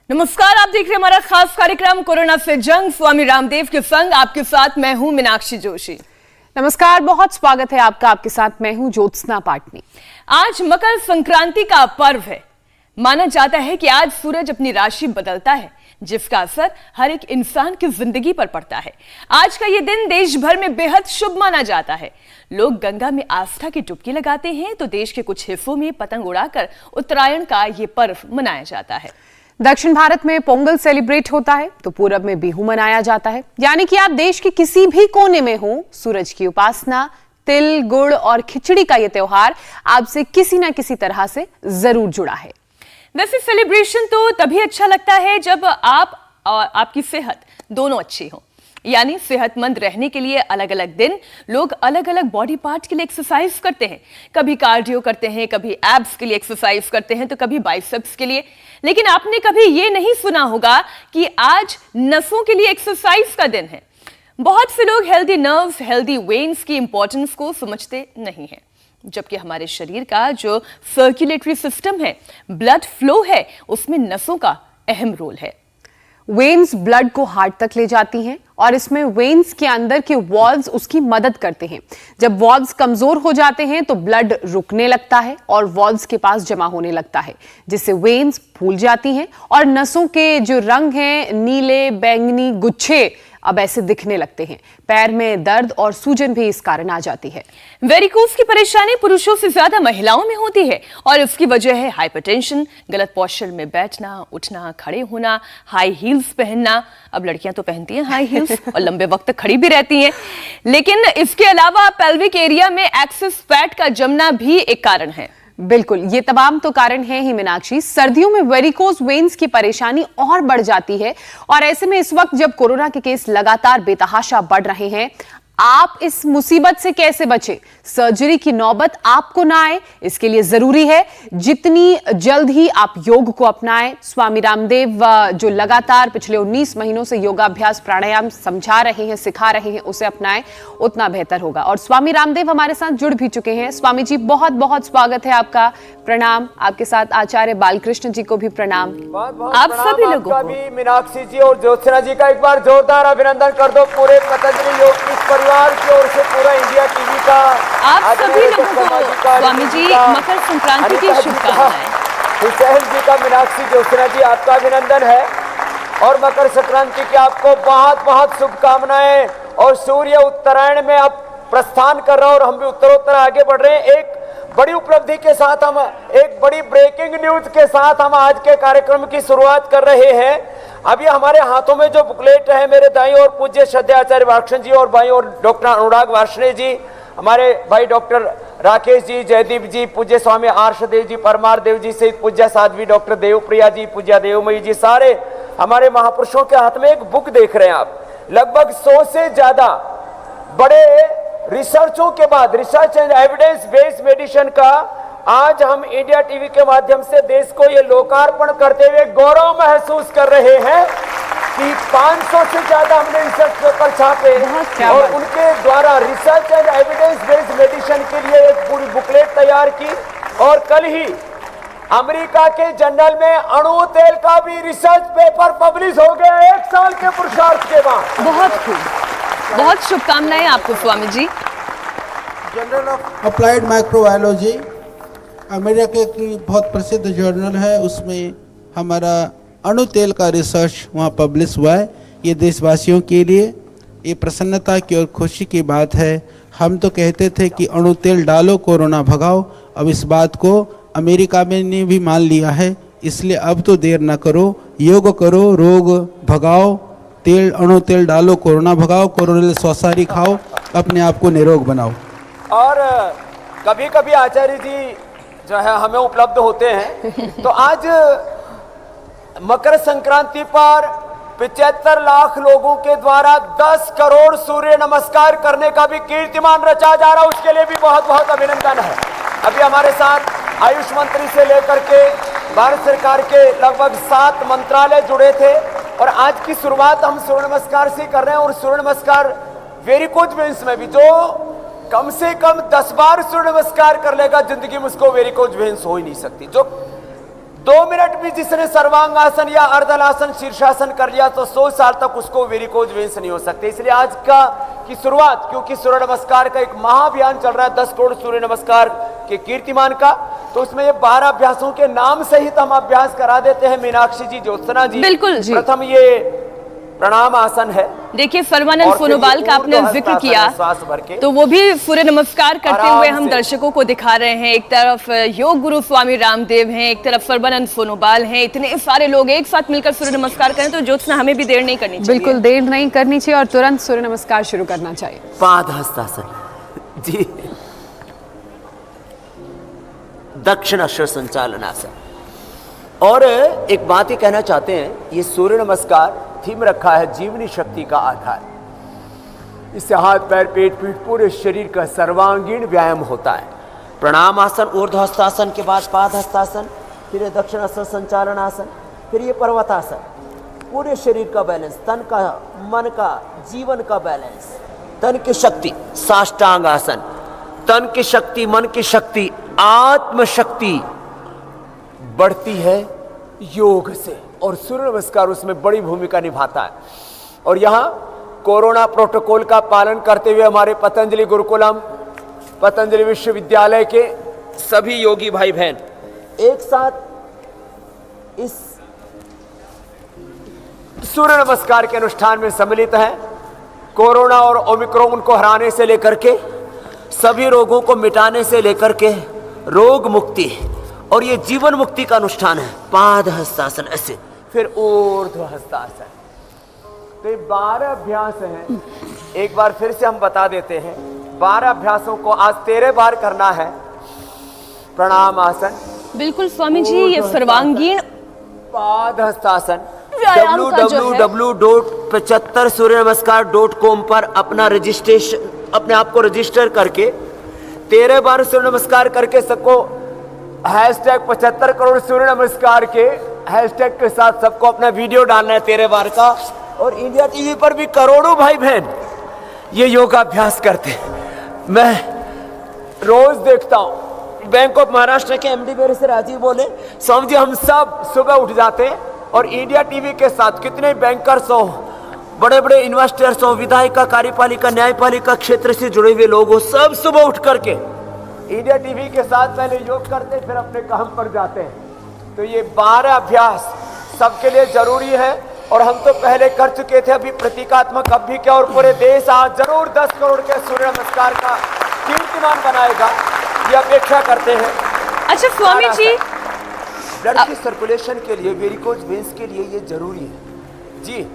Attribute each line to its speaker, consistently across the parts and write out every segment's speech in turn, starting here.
Speaker 1: नमस्कार, आप देख रहे हैं हमारा खास कार्यक्रम कोरोना से जंग। स्वामी रामदेव के संग आपके साथ मैं हूं मीनाक्षी जोशी।
Speaker 2: नमस्कार, बहुत स्वागत है आपका। आपके साथ मैं हूं ज्योत्सना पाटनी।
Speaker 1: आज मकर संक्रांति का पर्व है। माना जाता है कि आज सूरज अपनी राशि बदलता है, जिसका असर हर एक इंसान की जिंदगी पर पड़ता है। आज का ये दिन देश भर में बेहद शुभ माना जाता है। लोग गंगा में आस्था की डुबकी लगाते हैं तो देश के कुछ हिस्सों में पतंग उड़ाकर उत्तरायण का ये पर्व मनाया जाता है।
Speaker 2: दक्षिण भारत में पोंगल सेलिब्रेट होता है तो पूरब में बिहू मनाया जाता है। यानी कि आप देश के किसी भी कोने में हो, सूरज की उपासना, तिल, गुड़ और खिचड़ी का यह त्योहार आपसे किसी ना किसी तरह से जरूर जुड़ा है।
Speaker 1: वैसे सेलिब्रेशन तो तभी अच्छा लगता है जब आप और आपकी सेहत दोनों अच्छी हो। यानी सेहतमंद रहने के लिए अलग अलग दिन लोग अलग अलग बॉडी पार्ट के लिए एक्सरसाइज करते हैं। कभी कार्डियो करते हैं, कभी एब्स के लिए एक्सरसाइज करते हैं, तो कभी बाइसेप्स के लिए। लेकिन आपने कभी ये नहीं सुना होगा कि आज नसों के लिए एक्सरसाइज का दिन है। बहुत से लोग हेल्दी नर्व्स, हेल्दी वेन्स की इंपॉर्टेंस को समझते नहीं हैं, जबकि हमारे शरीर का जो सर्कुलेटरी सिस्टम है, ब्लड फ्लो है, उसमें नसों का अहम रोल है।
Speaker 2: वेन्स ब्लड को हार्ट तक ले जाती हैं और इसमें वेन्स के अंदर के वॉल्व्स उसकी मदद करते हैं। जब वॉल्व्स कमजोर हो जाते हैं तो ब्लड रुकने लगता है और वॉल्व्स के पास जमा होने लगता है, जिससे वेन्स फूल जाती हैं और नसों के जो रंग हैं, नीले, बैंगनी गुच्छे अब ऐसे दिखने लगते हैं। पैर में दर्द और सूजन भी इस कारण आ जाती है।
Speaker 1: वेरिकोज की परेशानी पुरुषों से ज्यादा महिलाओं में होती है और इसकी वजह है हाइपरटेंशन, गलत पोस्चर में बैठना, उठना, खड़े होना, हाई हील्स पहनना। अब लड़कियां तो पहनती हैं हाई हील्स और लंबे वक्त तक खड़ी भी रहती हैं। लेकिन इसके अलावा पेल्विक एरिया में एक्सेस फैट का जमना भी एक कारण है।
Speaker 2: बिल्कुल, ये तमाम तो कारण है ही मीनाक्षी। सर्दियों में वेरिकोज वेन्स की परेशानी और बढ़ जाती है और ऐसे में इस वक्त जब कोरोना के केस लगातार बेतहाशा बढ़ रहे हैं, आप इस मुसीबत से कैसे बचें, सर्जरी की नौबत आपको ना आए, इसके लिए जरूरी है जितनी जल्द ही आप योग को अपनाएं। स्वामी रामदेव जो लगातार पिछले 19 महीनों से योगाभ्यास, प्राणायाम समझा रहे हैं, सिखा रहे हैं, उसे अपनाएं, उतना बेहतर होगा। और स्वामी रामदेव हमारे साथ जुड़ भी चुके हैं। स्वामी जी, बहुत बहुत स्वागत है आपका। प्रणाम। आपके साथ आचार्य बालकृष्ण जी को भी प्रणाम।
Speaker 1: आप सभी लोगों को
Speaker 3: भी, मीनाक्षी जी और ज्योत्सना जी का एक बार जोरदार अभिनंदन कर दो पूरे पतंजलि योग परिवार की ओर से, पूरा इंडिया टीवी का।
Speaker 1: आप सभी लोगों को स्वामी जी मकर संक्रांति की शुभकामनाएं।
Speaker 3: हुसैन जी का, मीनाक्षी, ज्योत्सना जी आपका अभिनंदन है और मकर संक्रांति की आपको बहुत बहुत शुभकामनाएं। और सूर्य उत्तरायण में अब प्रस्थान कर रहा है और हम भी उत्तरोत्तर आगे बढ़ रहे हैं। एक बड़ी उपलब्धि के साथ हम, एक बड़ी ब्रेकिंग न्यूज के साथ हम आज के कार्यक्रम की शुरुआत कर रहे हैं। अभी हमारे हाथों में जो बुकलेट है, मेरे दाईं ओर पूज्य श्रद्धेय आचार्य बालकृष्ण जी और बाईं ओर डॉक्टर अनुराग वार्ष्णेय जी, हमारे भाई डॉक्टर राकेश जी, जयदीप जी, पूज्य स्वामी आर्षदेव जी, परमार देव जी सहित पूज्य साध्वी डॉक्टर देवप्रिया जी, पूज्य देवमयी जी, सारे हमारे महापुरुषों के हाथ में एक बुक देख रहे हैं आप। लगभग 100 से ज्यादा बड़े रिसर्चों के बाद, research and evidence based medicine का आज हम इंडिया टीवी के माध्यम से देश को ये लोकार्पण करते हुए गौरव महसूस कर रहे हैं कि 500 से ज्यादा हमने रिसर्च पेपर छापे और उनके द्वारा research and evidence based medicine के लिए एक पूरी बुकलेट तैयार की। और कल ही अमेरिका के जर्नल में अणु तेल का भी रिसर्च पेपर पब्लिश हो गया 1 साल के पुरुषार्थ के बाद।
Speaker 1: बहुत खूब, बहुत शुभकामनाएं आपको Swami ji.
Speaker 4: Journal of applied microbiology America की बहुत प्रसिद्ध जर्नल है, उसमें हमारा अणु तेल का रिसर्च वहाँ पब्लिश हुआ है। ये देशवासियों के लिए ये प्रसन्नता की और खुशी की बात है। हम तो कहते थे कि अणु तेल डालो, कोरोना भगाओ। अब इस बात को अमेरिका में ने भी मान लिया है, इसलिए अब तो देर ना करो, योग करो, रोग भगाओ, तेल, अणु तेल डालो, कोरोना भगाओ, कोरोना स्वसारी खाओ, अपने आप को निरोग बनाओ।
Speaker 3: और कभी कभी आचार्य जी जो है हमें उपलब्ध होते हैं तो आज मकर संक्रांति पर 75 लाख लोगों के द्वारा 10 करोड़ सूर्य नमस्कार करने का भी कीर्तिमान रचा जा रहा है, उसके लिए भी बहुत बहुत अभिनंदन है। अभी हमारे साथ आयुष मंत्री से लेकर के भारत सरकार के लगभग 7 मंत्रालय जुड़े थे और आज की शुरुआत हम सूर्य नमस्कार से कर रहे हैं। और सूर्य नमस्कार वेरिकोज वेन्स में भी, जो कम से कम 10 बार सूर्य नमस्कार कर लेगा जिंदगी में, उसको वेरिकोज वेन्स हो ही नहीं सकती। जो 2 मिनट भी जिसने सर्वांगासन या अर्धलासन शीर्षासन कर लिया तो 100 साल तक उसको वेरिकोज वेन्स नहीं हो सकते। इसलिए आज की शुरुआत, क्योंकि सूर्य नमस्कार का एक महाअभियान चल रहा है 10 करोड़ सूर्य नमस्कार के कीर्तिमान का, तो उसमें ये 12 अभ्यासों के नाम सहित हम अभ्यास करा देते हैं। मीनाक्षी जी, ज्योत्सना जी,
Speaker 1: बिल्कुल जी।
Speaker 3: प्रथम ये प्रणाम आसन है।
Speaker 1: देखिए सर्वानंद सोनोवाल का आपने जिक्र किया, तो वो भी सूर्य नमस्कार करते हुए हम दर्शकों को दिखा रहे हैं। एक तरफ योग गुरु स्वामी रामदेव हैं, एक तरफ सर्वानंद सोनोवाल हैं, इतने सारे लोग एक साथ मिलकर सूर्य नमस्कार करें तो ज्योत्सना हमें भी देर नहीं करनी चाहिए।
Speaker 2: बिल्कुल देर नहीं करनी चाहिए और तुरंत सूर्य नमस्कार शुरू करना चाहिए।
Speaker 3: पाद हस्तासन जी, दक्षिण अक्षर संचालनासन। और एक बात ही कहना चाहते हैं, ये सूर्य नमस्कार थीम रखा है जीवनी शक्ति का आधार। इससे हाथ पैर पेट पीठ पूरे शरीर का सर्वांगीण व्यायाम होता है। प्रणाम आसन, ऊर्ध्व हस्तासन के बाद पाद हस्तासन, फिर ये दक्षिण अक्षर संचालन आसन, फिर ये पर्वतासन। पूरे शरीर का बैलेंस, तन का, मन का, जीवन का बैलेंस, तन की शक्ति, साष्टांग आसन। तन की शक्ति, मन की शक्ति, आत्म शक्ति बढ़ती है योग से, और सूर्य नमस्कार उसमें बड़ी भूमिका निभाता है। और यहाँ कोरोना प्रोटोकॉल का पालन करते हुए हमारे पतंजलि गुरुकुलम, पतंजलि विश्वविद्यालय के सभी योगी भाई बहन एक साथ इस सूर्य नमस्कार के अनुष्ठान में सम्मिलित हैं। कोरोना और ओमिक्रॉन को हराने से लेकर के सभी रोगों को मिटाने से लेकर के रोग मुक्ति और ये जीवन मुक्ति का अनुष्ठान है। पाद हस्तासन ऐसे, फिर ऊर्ध्व हस्तासन। तो ये 12 अभ्यास हैं। एक बार फिर से हम बता देते हैं, 12 अभ्यासों को आज 13 बार करना है। प्रणाम आसन,
Speaker 1: बिल्कुल स्वामी जी, ये सर्वांगीण
Speaker 3: पाद हस्तासन।
Speaker 1: व्यायाम का जो है
Speaker 3: www.75सूर्यनमस्कार.com पर अपना रजिस्ट्रेशन, अपने आप को रजिस्टर करके 13 बार सूर्य नमस्कार करके सबको हैशटैग 75 करोड़ सूर्य नमस्कार के हैशटैग के साथ सबको अपना वीडियो डालना है 13 बार का। और इंडिया टीवी पर भी करोड़ों भाई बहन ये योगाभ्यास करते हैं। मैं रोज देखता हूँ, बैंक ऑफ महाराष्ट्र के एमडी मेरे से राजीव बोले, स्वामी जी हम सब सुबह उठ जाते हैं और इंडिया टीवी के साथ कितने बैंकर्स हो, बड़े बड़े इन्वेस्टर्स हो, विधायिका, कार्यपालिका, न्यायपालिका क्षेत्र से जुड़े हुए लोग हो, सब सुबह उठ करके इंडिया टीवी के साथ पहले योग करते फिर अपने काम पर जाते हैं। तो ये 12 अभ्यास सबके लिए जरूरी है और हम तो पहले कर चुके थे, अभी प्रतीकात्मक अब भी क्या, और पूरे देश आज जरूर 10 करोड़ के सूर्य नमस्कार का कीर्तिमान बनाएगा, ये अपेक्षा करते हैं।
Speaker 1: अच्छा स्वामी जी,
Speaker 3: ब्लड की सर्कुलेशन के लिए, वेरिकोज वेन्स के लिए ये जरूरी है जी।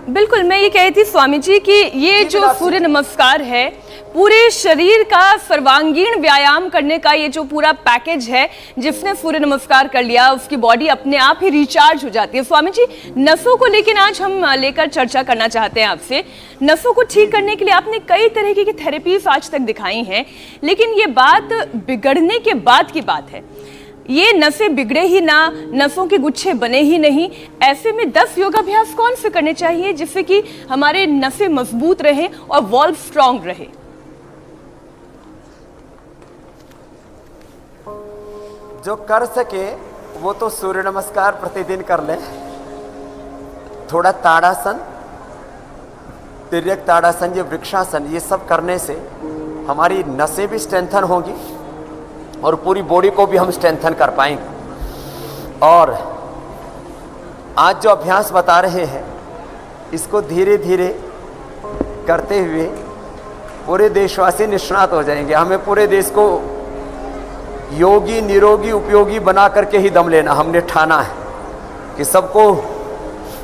Speaker 1: बिल्कुल, मैं ये कह रही थी स्वामी जी कि ये जो सूर्य नमस्कार है पूरे शरीर का सर्वांगीण व्यायाम करने का ये जो पूरा पैकेज है, जिसने सूर्य नमस्कार कर लिया उसकी बॉडी अपने आप ही रिचार्ज हो जाती है। स्वामी जी, नसों को लेकिन आज हम लेकर चर्चा करना चाहते हैं आपसे। नसों को ठीक करने के लिए आपने कई तरह की थेरेपीज आज तक दिखाई हैं, लेकिन ये बात बिगड़ने के बाद की बात है। ये नसें बिगड़े ही ना, नसों के गुच्छे बने ही नहीं, ऐसे में 10 योगाभ्यास कौन से करने चाहिए जिससे कि हमारे नसें मजबूत रहे और वॉल्व स्ट्रांग रहे?
Speaker 3: जो कर सके वो तो सूर्य नमस्कार प्रतिदिन कर ले, थोड़ा ताड़ासन, तिर्यक ताड़ासन, ये वृक्षासन, ये सब करने से हमारी नसें भी स्ट्रेंथन होंगी और पूरी बॉडी को भी हम स्ट्रेंथन कर पाएंगे। और आज जो अभ्यास बता रहे हैं इसको धीरे धीरे करते हुए पूरे देशवासी निष्णात हो जाएंगे। हमें पूरे देश को योगी, निरोगी, उपयोगी बना करके ही दम लेना। हमने ठाना है कि सबको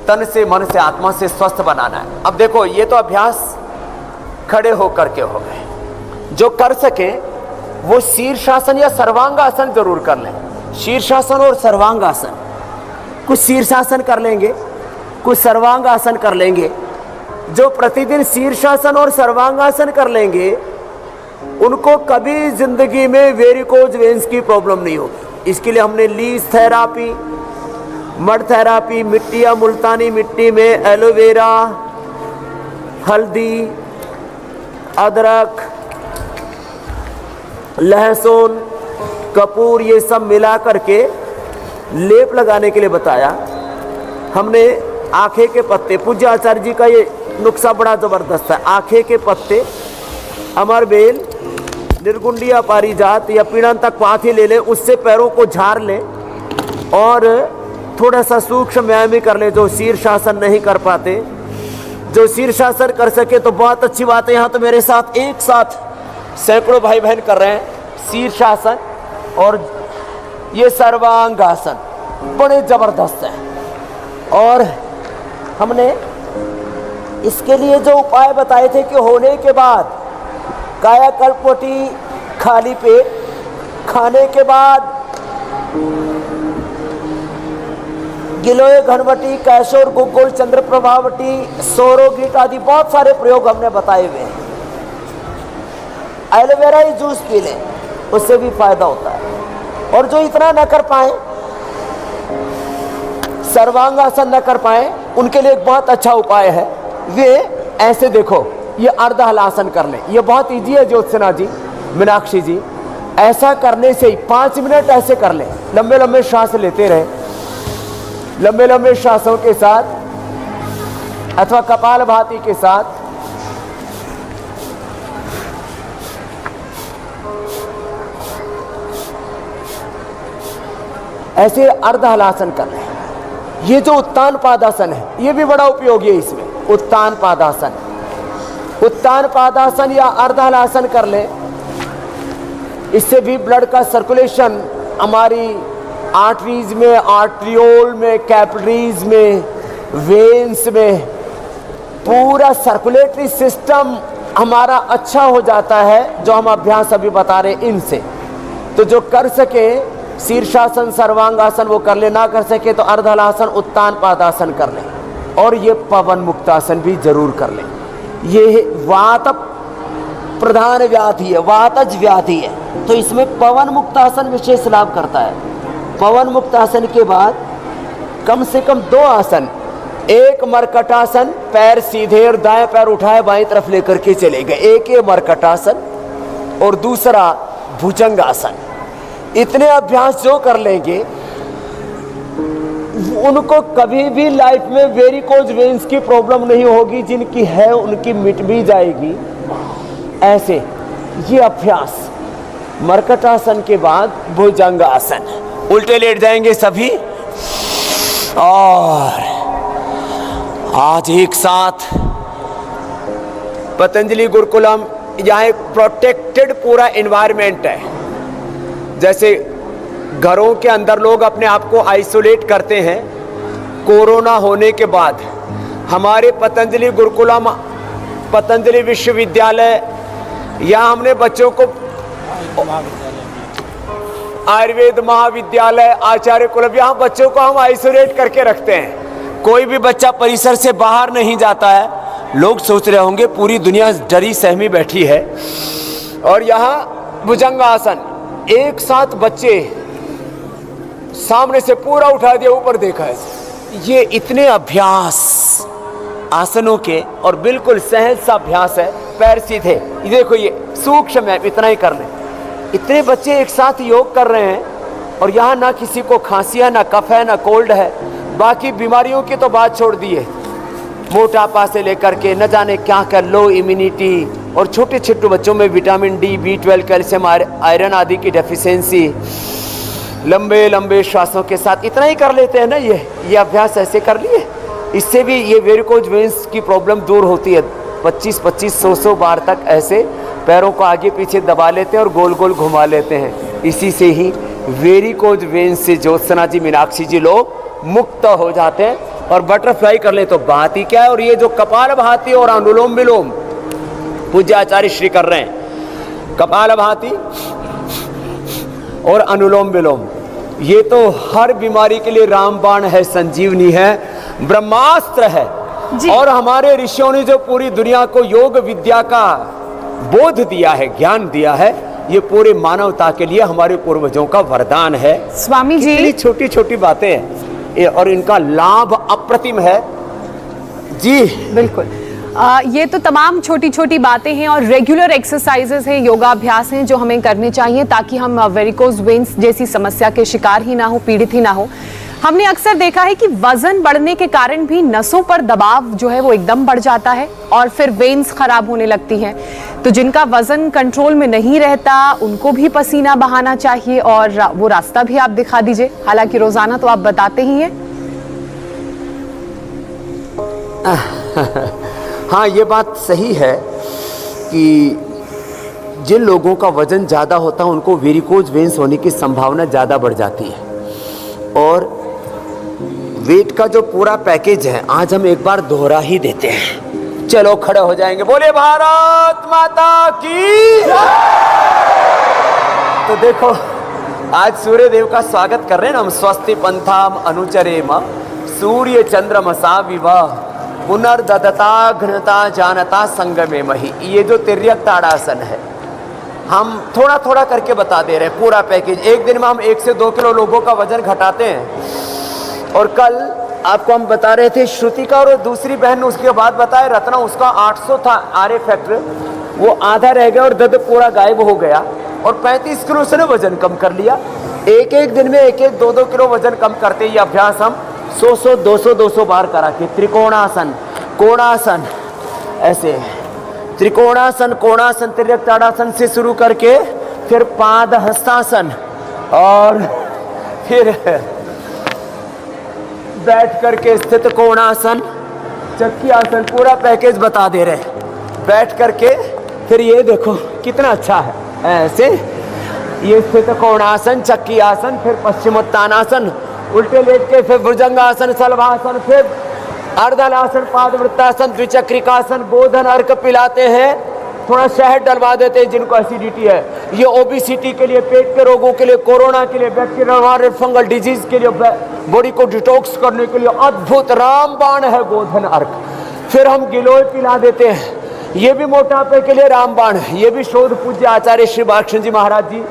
Speaker 3: तन से, मन से, आत्मा से स्वस्थ बनाना है। अब देखो, ये तो अभ्यास खड़े होकर के हो गए। जो कर सके वो शीर्षासन या सर्वांगासन जरूर कर लें। शीर्षासन और सर्वांगासन, कुछ शीर्षासन कर लेंगे, कुछ सर्वांगासन कर लेंगे। जो प्रतिदिन शीर्षासन और सर्वांगासन कर लेंगे उनको कभी जिंदगी में वेरिकोज वेन्स की प्रॉब्लम नहीं होगी। इसके लिए हमने लीज थेरापी, मड थेरापी, मिट्टी या मुल्तानी मिट्टी में एलोवेरा, हल्दी, अदरक, लहसुन, कपूर, ये सब मिला करके लेप लगाने के लिए बताया। हमने आखे के पत्ते, पूज्य आचार्य जी का ये नुस्खा बड़ा ज़बरदस्त है। आखे के पत्ते, अमरबेल, निर्गुंडिया पारिजात या पीड़ांतक पाथी ले लें, उससे पैरों को झाड़ लें और थोड़ा सा सूक्ष्म व्यायाम भी कर ले। जो शीर्षासन नहीं कर पाते, जो शीर्षासन कर सके तो बहुत अच्छी बात है। यहाँ तो मेरे साथ एक साथ सैकड़ों भाई बहन कर रहे हैं शीर्षासन और ये सर्वांगासन, बड़े ज़बरदस्त है। और हमने इसके लिए जो उपाय बताए थे कि होने के बाद कायाकल्पवटी, खाली पेट, खाने के बाद गिलोय घनवटी, कैशोर, गुग्गुल, चंद्र प्रभावटी, सोरोगीट आदि बहुत सारे प्रयोग हमने बताए हुए हैं। एलोवेरा ही जूस पी लें, उससे भी फायदा होता है। और जो इतना न कर पाए, सर्वांगासन न कर पाए, उनके लिए एक बहुत अच्छा उपाय है। वे ऐसे देखो, ये अर्ध हलासन कर लें। ये बहुत इजी है ज्योत्सना जी, मीनाक्षी जी। ऐसा करने से ही 5 मिनट ऐसे कर लें, लंबे लंबे श्वास लेते रहे, लंबे लंबे श्वासों के साथ अथवा कपालभाति के साथ। ऐसे अर्ध हलासन कर लें। ये जो उत्तान पादासन है, ये भी बड़ा उपयोगी है इसमें। उत्तान पादासन, उत्तान पादासन या अर्ध हलासन कर लें। इससे भी ब्लड का सर्कुलेशन हमारी आर्टरीज में, आर्ट्रियोल में, कैपिलरीज में, वेन्स में, पूरा सर्कुलेटरी सिस्टम हमारा अच्छा हो जाता है। जो हम अभ्यास अभी बता रहे इनसे, तो जो कर सके शीर्षासन, सर्वांगासन वो कर ले, ना कर सके तो अर्धहलासन, उत्तान पादासन कर ले। और ये पवन मुक्तासन भी जरूर कर ले। ये वात प्रधान व्याधि है, वातज व्याधि है, तो इसमें पवन मुक्तासन विशेष लाभ करता है। पवन मुक्तासन के बाद कम से कम 2 आसन, एक मरकटासन, पैर सीधे और दाएं पैर उठाए बाएं तरफ लेकर के चले गए, एक ये मरकटासन और दूसरा भुजंगासन। इतने अभ्यास जो कर लेंगे उनको कभी भी लाइफ में वेरिकोज वेन्स की प्रॉब्लम नहीं होगी। जिनकी है उनकी मिट भी जाएगी। ऐसे ये अभ्यास, मरकटासन के बाद भुजंगासन, उल्टे लेट जाएंगे सभी। और आज एक साथ पतंजलि गुरुकुलम, यहाँ एक प्रोटेक्टेड पूरा एनवायरनमेंट है। जैसे घरों के अंदर लोग अपने आप को आइसोलेट करते हैं, कोरोना होने के बाद हमारे पतंजलि गुरुकुलम, पतंजलि विश्वविद्यालय, यहाँ हमने बच्चों को आयुर्वेद महाविद्यालय, आचार्य कुलम, यहाँ बच्चों को हम आइसोलेट करके रखते हैं। कोई भी बच्चा परिसर से बाहर नहीं जाता है। लोग सोच रहे होंगे पूरी दुनिया डरी सहमी बैठी है। और यहाँ भुजंगासन, एक साथ बच्चे सामने से पूरा उठा दिया, ऊपर देखा है। ये इतने अभ्यास आसनों के और बिल्कुल सहज सा अभ्यास है। पैर सीधे, ये देखो, ये सूक्ष्म है, इतना ही कर लें। इतने बच्चे एक साथ योग कर रहे हैं और यहाँ ना किसी को खांसी है, ना कफ है, ना कोल्ड है। बाकी बीमारियों की तो बात छोड़ दी है, मोटापा से लेकर के न जाने क्या कर, लो इम्यूनिटी, और छोटे छोटे बच्चों में vitamin D, B12, calcium, iron आदि की डेफिशिएंसी। लंबे लंबे श्वासों के साथ इतना ही कर लेते हैं ना। ये अभ्यास ऐसे कर लिए, इससे भी ये वेरिकोज वेन्स की प्रॉब्लम दूर होती है। 25-25, 100 बार तक ऐसे पैरों को आगे पीछे दबा लेते हैं और गोल गोल घुमा लेते हैं। इसी से ही वेरिकोज वेन्स से ज्योत्सना जी, मीनाक्षी जी लोग मुक्त हो जाते हैं। और बटरफ्लाई कर ले तो बात ही क्या है। और ये जो कपालभाति और अनुलोम विलोम पूज्य आचार्य श्री कर रहे हैं, कपालभाति और अनुलोम विलोम, ये तो हर बीमारी के लिए रामबाण है, संजीवनी है, ब्रह्मास्त्र है। और हमारे ऋषियों ने जो पूरी दुनिया को योग विद्या का बोध दिया है, ज्ञान दिया है, ये पूरे मानवता के लिए हमारे पूर्वजों का वरदान है।
Speaker 2: स्वामी जी,
Speaker 3: कितनी छोटी छोटी बातें हैं और इनका लाभ अप्रतिम है। जी
Speaker 2: बिल्कुल। ये तो तमाम छोटी छोटी बातें हैं और रेगुलर एक्सरसाइजेस हैं, योगाभ्यास हैं जो हमें करने चाहिए ताकि हम वेरिकोज वेन्स जैसी समस्या के शिकार ही ना हो, पीड़ित ही ना हो। हमने अक्सर देखा है कि वजन बढ़ने के कारण भी नसों पर दबाव जो है वो एकदम बढ़ जाता है और फिर वेन्स खराब होने लगती हैं। तो जिनका वजन कंट्रोल में नहीं रहता उनको भी पसीना बहाना चाहिए और वो रास्ता भी आप दिखा दीजिए। हालांकि रोजाना तो आप बताते ही हैं।
Speaker 3: हाँ, ये बात सही है कि जिन लोगों का वजन ज़्यादा होता है उनको वेरिकोज वेन्स होने की संभावना ज़्यादा बढ़ जाती है। और वेट का जो पूरा पैकेज है आज हम एक बार दोहरा ही देते हैं। चलो खड़े हो जाएंगे, बोले भारत माता की। तो देखो आज सूर्य देव का स्वागत कर रहे हैं ना हम। स्वस्ति पंथाम अनुचरेम सूर्य चंद्रमसा विवाह पुनर्ददता घनता जानता संगमे मही। ये जो तिर्यक ताड़ासन है हम थोड़ा थोड़ा करके बता दे रहे हैं, पूरा पैकेज। एक दिन में हम 1 से 2 किलो लोगों का वजन घटाते हैं। और कल आपको हम बता रहे थे श्रुतिका और दूसरी बहन ने उसके बाद बताया रत्ना, उसका 800 था आर फैक्टर, वो आधा रह गया और दर्द पूरा गायब हो गया और 35 किलो उसने वजन कम कर लिया। एक एक दिन में 1-1, 2-2 किलो वजन कम करते ये अभ्यास हम 100-100, 200-200 बार करा के त्रिकोणासन, कोणासन, ऐसे त्रिकोणासन, कोणासन, तिर्यक ताड़ासन से शुरू करके फिर पाद हस्तासन और फिर बैठ करके स्थित कोणासन, चक्की आसन, पूरा पैकेज बता दे रहे। बैठ करके फिर ये देखो कितना अच्छा है, ऐसे ये स्थित कोणासन, चक्की आसन, फिर पश्चिमोत्तानासन, उल्टे लेट के फिर भुजंगासन, शलभासन, फिर अर्धलासन, पादवृत्तासन, द्विचक्रिकासन, गोधन अर्क पिलाते हैं। थोड़ा शहद डलवा देते हैं जिनको एसिडिटी है। ये ओबेसिटी के लिए, पेट के रोगों के लिए, कोरोना के लिए, बैक्टीरियल वायरल फंगल डिजीज के लिए, बॉडी को डिटॉक्स करने के लिए अद्भुत रामबाण है गोधन अर्क। फिर हम गिलोय पिला देते हैं, ये भी मोटापे के लिए रामबाण है। ये भी शोध पूज्य आचार्य श्री बालकृष्ण जी महाराज जी,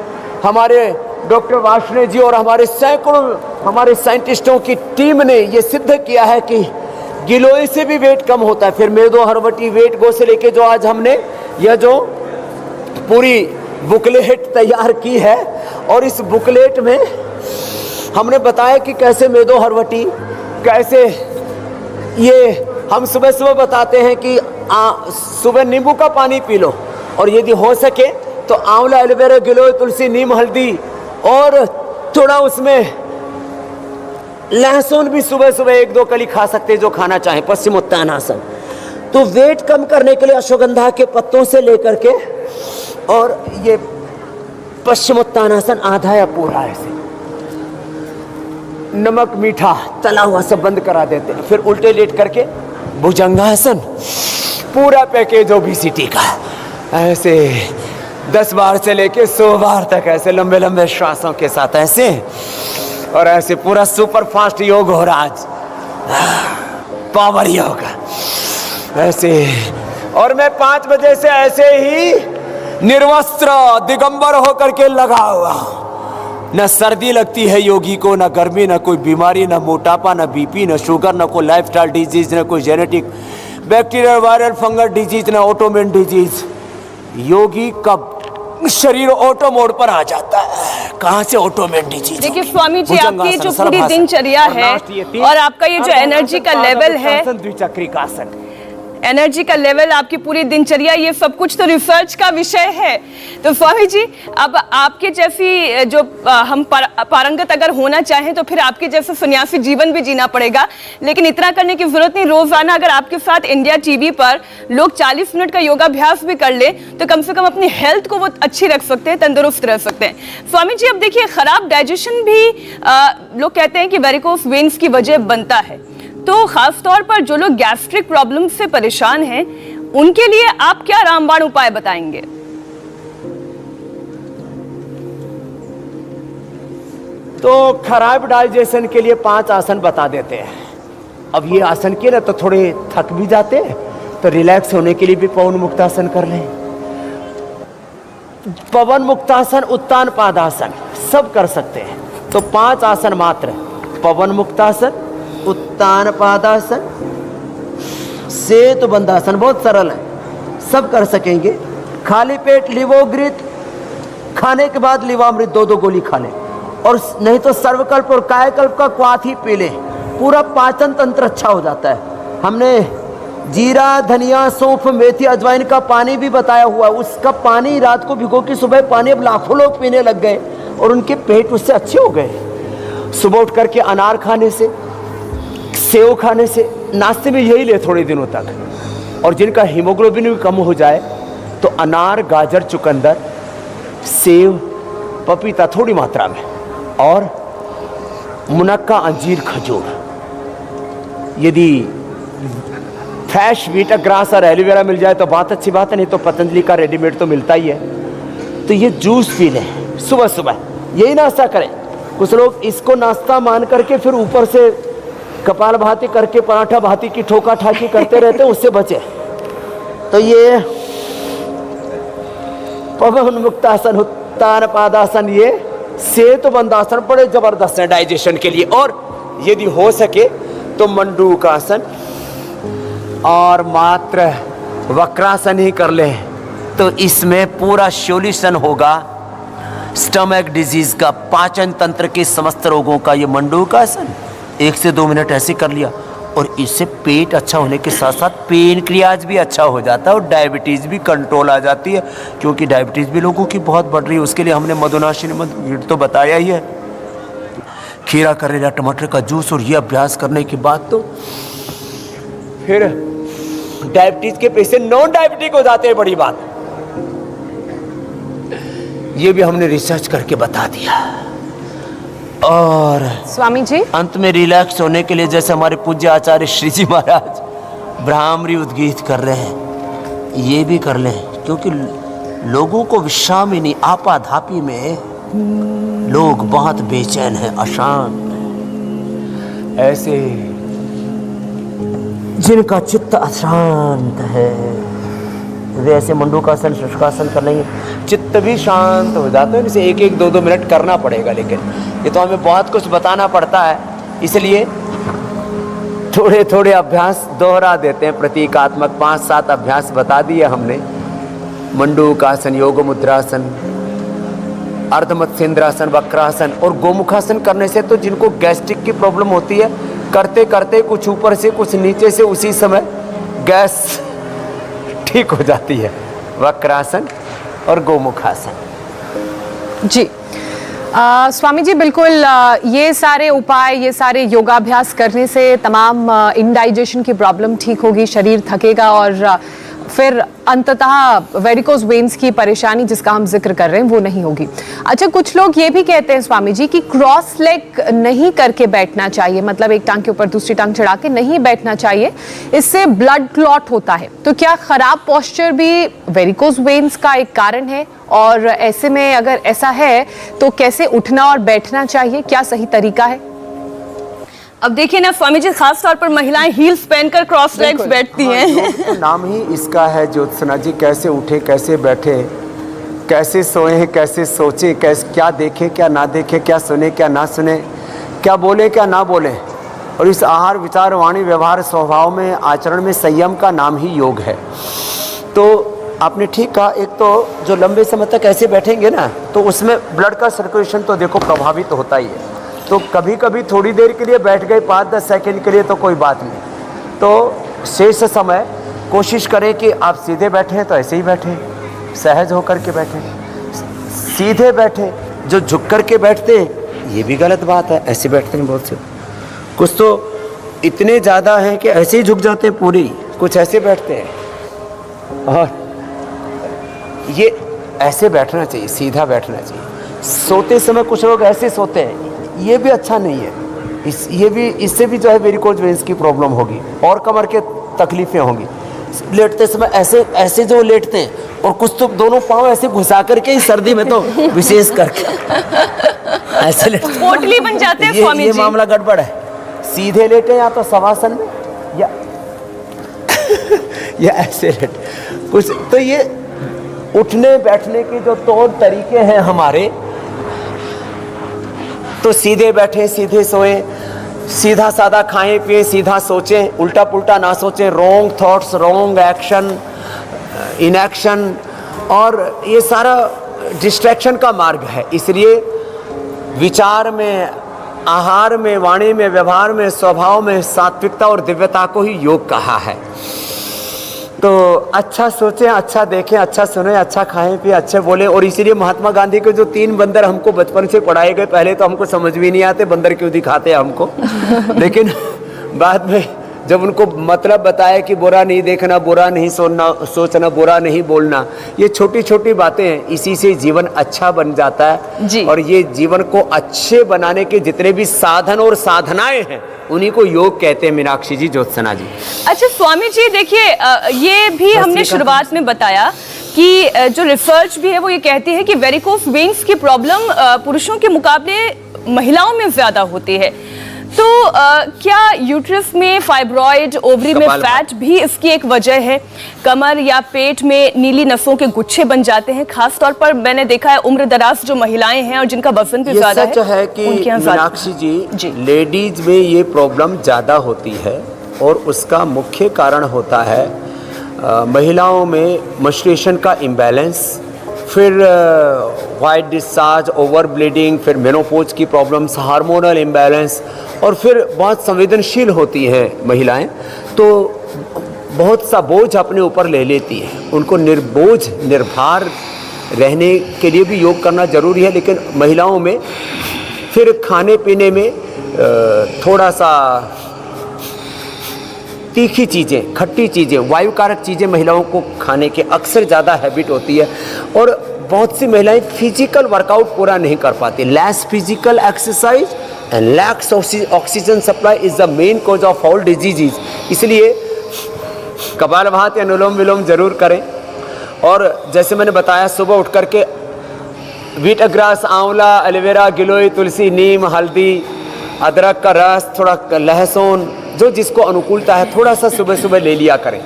Speaker 3: हमारे डॉक्टर वार्ष्णेय जी और हमारे सैकड़ों हमारे साइंटिस्टों की टीम ने ये सिद्ध किया है कि गिलोय से भी वेट कम होता है। फिर मेदो हरवटी वेट गो से लेके जो आज हमने यह जो पूरी बुकलेट तैयार की है और इस बुकलेट में हमने बताया कि कैसे मेदो हरवटी, कैसे ये हम सुबह सुबह बताते हैं कि सुबह नींबू का पानी पी लो और यदि हो सके तो आंवला, एलोवेरा, गिलोय, तुलसी, नीम, हल्दी और थोड़ा उसमें लहसुन भी सुबह सुबह 1-2 कली खा सकते हैं जो खाना चाहें। पश्चिमोत्तानासन तो वेट कम करने के लिए अश्वगंधा के पत्तों से लेकर के और ये पश्चिमोत्तानासन आधा या पूरा ऐसे, नमक मीठा तला हुआ सब बंद करा देते हैं। फिर उल्टे लेट करके भुजंगासन, पूरा पैकेज ओबेसिटी का, ऐसे 10 बार से लेके 100 बार तक ऐसे लंबे लंबे श्वासों के साथ ऐसे और ऐसे पूरा सुपर फास्ट योग हो रहा आज, पावर योग ऐसे। और मैं 5 बजे से ऐसे ही निर्वस्त्र दिगंबर होकर के लगा हुआ। न सर्दी लगती है योगी को, न गर्मी, न कोई बीमारी, न मोटापा, न बीपी, न शुगर, न कोई लाइफस्टाइल डिजीज, न कोई genetic bacterial viral fungal disease, न ऑटोमेन डिजीज। योगी का शरीर ऑटो मोड पर आ जाता है। कहां से ऑटोमेन डिजीज?
Speaker 1: देखिए स्वामी जी, आपकी जो पूरी दिनचर्या है और आपका ये जो एनर्जी का लेवल है,
Speaker 3: द्विचक्रिकासन,
Speaker 1: एनर्जी का लेवल, आपकी पूरी दिनचर्या, ये सब कुछ तो रिसर्च का विषय है। तो स्वामी जी अब आपके जैसी जो हम पारंगत अगर होना चाहें तो फिर आपके जैसे सन्यासी जीवन भी जीना पड़ेगा। लेकिन इतना करने की जरूरत नहीं। रोजाना अगर आपके साथ इंडिया टीवी पर लोग 40 मिनट का योगाभ्यास भी कर ले तो कम से कम अपनी हेल्थ को वो अच्छी रख सकते हैं, तंदुरुस्त रह सकते हैं। स्वामी जी अब देखिए, खराब डाइजेशन भी लोग कहते हैं कि वेरिकोज वेन्स की वजह बनता है। तो खास तौर पर जो लोग गैस्ट्रिक प्रॉब्लम से परेशान हैं उनके लिए आप क्या रामबाण उपाय बताएंगे?
Speaker 3: तो खराब डाइजेशन के लिए 5 आसन बता देते हैं। अब ये आसन किए ना तो थोड़े थक भी जाते हैं, तो रिलैक्स होने के लिए भी पवन मुक्तासन कर लें। पवन मुक्तासन, उत्तान पादासन सब कर सकते हैं। तो 5 आसन मात्र, पवन मुक्तासन, उत्तान पादासन,
Speaker 5: सेतुबंधासन बहुत सरल है, सब कर सकेंगे। खाली पेट लिवोग्रित खाने के बाद लिवामृत 2-2 गोली खा लें, और नहीं तो सर्वकल्प और कायकल्प का क्वाथ ही पी लें, पूरा पाचन तंत्र अच्छा हो जाता है। हमने जीरा, धनिया, सौंफ, मेथी, अजवाइन का पानी भी बताया हुआ, उसका पानी रात को भिगो के सुबह पानी अब लाखों लोग पीने लग गए और उनके पेट उससे अच्छे हो गए। सुबह उठ करके अनार खाने से, सेव खाने से, नाश्ते में यही ले थोड़े दिनों तक, और जिनका हीमोग्लोबिन भी कम हो जाए तो अनार, गाजर, चुकंदर, सेव, पपीता थोड़ी मात्रा में, और मुनक्का, अंजीर, खजूर। यदि फ्रेश वीटा ग्रास और एलोवेरा मिल जाए तो बहुत अच्छी बात है, नहीं तो पतंजलि का रेडीमेड तो मिलता ही है। तो ये जूस पी लें सुबह सुबह, यही नाश्ता करें। कुछ लोग इसको नाश्ता मान करके फिर ऊपर से कपाल भाती करके पराठा भाती की ठोका ठाकी करते रहते हैं, उससे बचे। तो ये पवनमुक्तासन, उत्तान पादासन, ये सेतुबंधासन बड़े जबरदस्त है डाइजेशन के लिए। और यदि हो सके तो मंडूकासन और मात्र वक्रासन ही कर लें, तो इसमें पूरा सॉल्यूशन होगा स्टमक डिजीज का, पाचन तंत्र के समस्त रोगों का। ये मंडूकासन 1 से 2 मिनट ऐसे कर लिया, और इससे पेट अच्छा होने के साथ साथ पेन क्रियाज भी अच्छा हो जाता है, और डायबिटीज़ भी कंट्रोल आ जाती है, क्योंकि डायबिटीज़ भी लोगों की बहुत बढ़ रही है। उसके लिए हमने मधुनाशिनी मधु तो बताया ही है, खीरा, करेला, टमाटर का जूस, और ये अभ्यास करने के बाद तो फिर डायबिटीज के पेशेंट नॉन डायबिटिक हो जाते हैं। बड़ी बात, ये भी हमने रिसर्च करके बता दिया। और
Speaker 2: स्वामी जी,
Speaker 5: अंत में रिलैक्स होने के लिए जैसे हमारे पूज्य आचार्य श्री जी महाराज ब्राह्मरी उद्गीत कर रहे हैं, ये भी कर लें, क्योंकि लोगों को विश्रामिनी आपाधापी में लोग बहुत बेचैन हैं, अशांत। ऐसे जिनका चित्त अशांत है वे ऐसे मंडूकासन, शुष्कासन कर लेंगे, चित्त भी शांत हो जाता है। इसे 1-1, 2-2 मिनट करना पड़ेगा, लेकिन ये तो हमें बहुत कुछ बताना पड़ता है, इसलिए थोड़े थोड़े अभ्यास दोहरा देते हैं। प्रतीकात्मक 5-7 अभ्यास बता दिए हमने। मंडूकासन, योग मुद्रासन, अर्धमत्स्येंद्रासन, वक्रासन और गोमुखासन करने से तो जिनको गैस्ट्रिक की प्रॉब्लम होती है, करते करते कुछ ऊपर से कुछ नीचे से उसी समय गैस ठीक हो जाती है। वक्रासन और गोमुखासन।
Speaker 2: जी स्वामी जी, बिल्कुल ये सारे उपाय, ये सारे योगाभ्यास करने से तमाम इंडाइजेशन की प्रॉब्लम ठीक होगी, शरीर थकेगा, और फिर अंततः वेरिकोज वेन्स की परेशानी जिसका हम जिक्र कर रहे हैं वो नहीं होगी। अच्छा, कुछ लोग ये भी कहते हैं स्वामी जी कि क्रॉस लेग नहीं करके बैठना चाहिए, मतलब एक टांग के ऊपर दूसरी टांग चढ़ा के नहीं बैठना चाहिए, इससे ब्लड क्लॉट होता है। तो क्या खराब पोस्चर भी वेरिकोज वेन्स का एक कारण है? और ऐसे में अगर ऐसा है तो कैसे उठना और बैठना चाहिए, क्या सही तरीका है?
Speaker 1: अब देखिए ना स्वामी जी, खास तौर पर महिलाएं हील्स पहनकर क्रॉस लेग्स बैठती हैं।
Speaker 5: तो नाम ही इसका है ज्योत्सना जी, कैसे उठे, कैसे बैठे, कैसे सोए, कैसे सोचे, कैसे क्या देखे, क्या ना देखे, क्या सुने, क्या ना सुने, क्या बोले, क्या ना बोले। और इस आहार, विचार, वाणी, व्यवहार, स्वभाव में, आचरण में संयम का नाम ही योग है। तो आपने ठीक कहा, एक तो जो लंबे समय तक ऐसे बैठेंगे ना, तो उसमें ब्लड का सर्कुलेशन तो देखो प्रभावित तो होता ही है। तो कभी कभी थोड़ी देर के लिए बैठ गए, 5-10 सेकंड के लिए, तो कोई बात नहीं। तो शेष समय कोशिश करें कि आप सीधे बैठे हैं तो ऐसे ही बैठे, सहज होकर के बैठे, सीधे बैठे। जो झुक कर के बैठते हैं ये भी गलत बात है, ऐसे बैठते हैं बहुत से। कुछ तो इतने ज़्यादा हैं कि ऐसे ही झुक जाते हैं पूरी, कुछ ऐसे बैठते हैं। और ये ऐसे बैठना चाहिए, सीधा बैठना चाहिए। सोते समय कुछ लोग ऐसे सोते हैं, ये भी अच्छा नहीं है। इससे भी जो है वेरिकोज वेन्स की प्रॉब्लम होगी और कमर के तकलीफें होंगी। लेटते समय ऐसे ऐसे जो लेटते हैं, और कुछ तो दोनों पाँव ऐसे घुसा करके ही, सर्दी में तो विशेष करके ऐसे लेटते,
Speaker 1: पोटली बन जाते हैं स्वामी जी।
Speaker 5: ये मामला गड़बड़ है। सीधे लेटे या तो शवासन में, या ऐसे लेटे कुछ। तो ये उठने बैठने के जो तौर तरीके हैं हमारे, तो सीधे बैठे, सीधे सोए, सीधा सादा खाएं पिए, सीधा सोचें, उल्टा पुल्टा ना सोचें, wrong thoughts, wrong action, inaction, और ये सारा डिस्ट्रैक्शन का मार्ग है। इसलिए विचार में, आहार में, वाणी में, व्यवहार में, स्वभाव में सात्विकता और दिव्यता को ही योग कहा है। तो अच्छा सोचें, अच्छा देखें, अच्छा सुने, अच्छा खाएं पिए, अच्छे बोले। और इसीलिए महात्मा गांधी के जो 3 बंदर हमको बचपन से पढ़ाए गए, पहले तो हमको समझ भी नहीं आते बंदर क्यों दिखाते हमको लेकिन बाद में जब उनको मतलब बताया कि बुरा नहीं देखना, बुरा नहीं सोचना, बुरा नहीं बोलना, ये छोटी छोटी बातें हैं, इसी से जीवन अच्छा बन जाता है
Speaker 1: जी।
Speaker 5: और ये जीवन को अच्छे बनाने के जितने भी साधन और साधनाएं हैं उन्हीं को योग कहते हैं। मीनाक्षी जी, ज्योत्सना जी।
Speaker 1: अच्छा स्वामी जी, देखिए ये भी हमने शुरुआत में बताया कि जो रिसर्च भी है वो ये कहती है कि वेरिकोस वेन्स की प्रॉब्लम पुरुषों के मुकाबले महिलाओं में ज्यादा होती है। तो क्या यूट्रस में फाइब्रॉइड, ओवरी में फैट भी इसकी एक वजह है? कमर या पेट में नीली नसों के गुच्छे बन जाते हैं, खास तौर पर मैंने देखा है उम्र दराज जो महिलाएं हैं और जिनका वजन भी ज्यादा है,
Speaker 5: सच है कि मीनाक्षी जी, लेडीज में ये प्रॉब्लम ज्यादा होती है और उसका मुख्य कारण होता है महिलाओं में मेंस्ट्रुएशन का इम्बैलेंस, फिर वाइट डिस्चार्ज, ओवर ब्लीडिंग, फिर मेनोपॉज की प्रॉब्लम्स, हार्मोनल इम्बैलेंस, और फिर बहुत संवेदनशील होती हैं महिलाएं, तो बहुत सा बोझ अपने ऊपर ले लेती हैं। उनको निर्बोझ, निर्भर रहने के लिए भी योग करना जरूरी है, लेकिन महिलाओं में फिर खाने पीने में थोड़ा सा तीखी चीज़ें, खट्टी चीज़ें, वायुकारक चीज़ें महिलाओं को खाने के अक्सर ज़्यादा हैबिट होती है। और बहुत सी महिलाएं फिजिकल वर्कआउट पूरा नहीं कर पाती। Less physical exercise and lakhs oxygen supply is the main cause of all diseases. इसलिए कपालभाति, अनुलोम विलोम जरूर करें। और जैसे मैंने बताया, सुबह उठ करके वीटग्रास, आंवला, एलोवेरा, गिलोय, तुलसी, नीम, हल्दी, अदरक का रस, थोड़ा लहसुन, जो जिसको अनुकूलता है थोड़ा सा सुबह सुबह ले लिया करें।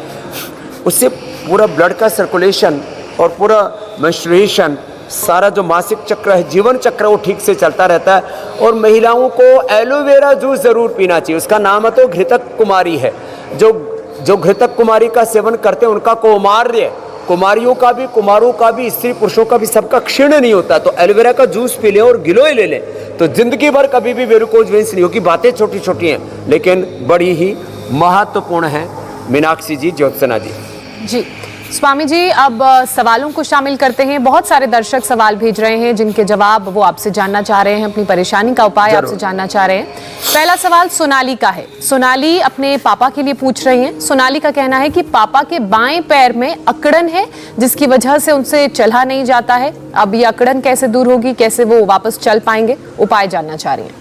Speaker 5: उससे पूरा ब्लड का सर्कुलेशन और पूरा मेंस्ट्रुएशन, सारा जो मासिक चक्र है, जीवन चक्र, वो ठीक से चलता रहता है। और महिलाओं को एलोवेरा जूस ज़रूर पीना चाहिए। उसका नाम तो घृतक कुमारी है। जो घृतक कुमारी का सेवन करते हैं उनका कौमार्य, कुमारियों का भी, कुमारों का भी, स्त्री पुरुषों का भी, सबका क्षीण नहीं होता। तो एलोवेरा का जूस पी लें और गिलोय ले लें तो जिंदगी भर कभी भी वेरिकोज वेन्स नहीं होगी। बातें छोटी छोटी हैं लेकिन बड़ी ही महत्वपूर्ण हैं। मीनाक्षी जी, ज्योत्सना जी।
Speaker 2: जी स्वामी जी, अब सवालों को शामिल करते हैं। बहुत सारे दर्शक सवाल भेज रहे हैं जिनके जवाब वो आपसे जानना चाह रहे हैं, अपनी परेशानी का उपाय आपसे जानना चाह रहे हैं। पहला सवाल सोनाली का है। सोनाली अपने पापा के लिए पूछ रही हैं। सोनाली का कहना है कि पापा के बाएं पैर में अकड़न है जिसकी वजह से उनसे चला नहीं जाता है। अब ये अकड़न कैसे दूर होगी, कैसे वो वापस चल पाएंगे, उपाय जानना चाह रही हैं।